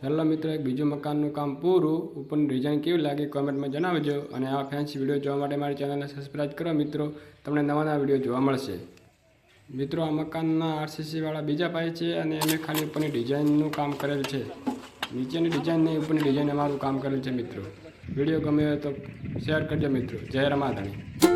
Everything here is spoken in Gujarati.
હેલો મિત્રો, એક બીજું મકાનનું કામ પૂરું. ઉપરની ડિઝાઇન કેવી લાગી કોમેન્ટમાં જણાવજો. અને આ ફેન્સી વિડીયો જોવા માટે મારી ચેનલને સબસ્ક્રાઈબ કરો મિત્રો. તમને નવા નવા વિડીયો જોવા મળશે. મિત્રો, આ મકાનના આરસીસીવાળા બીજા પાય છે અને અમે ખાલી ઉપરની ડિઝાઇનનું કામ કરેલ છે. નીચેની ડિઝાઇન નહીં, ઉપરની ડિઝાઇન અમારું કામ કરેલ છે મિત્રો. વિડીયો ગમે તો શેર કરજો મિત્રો. જય રમાધણી.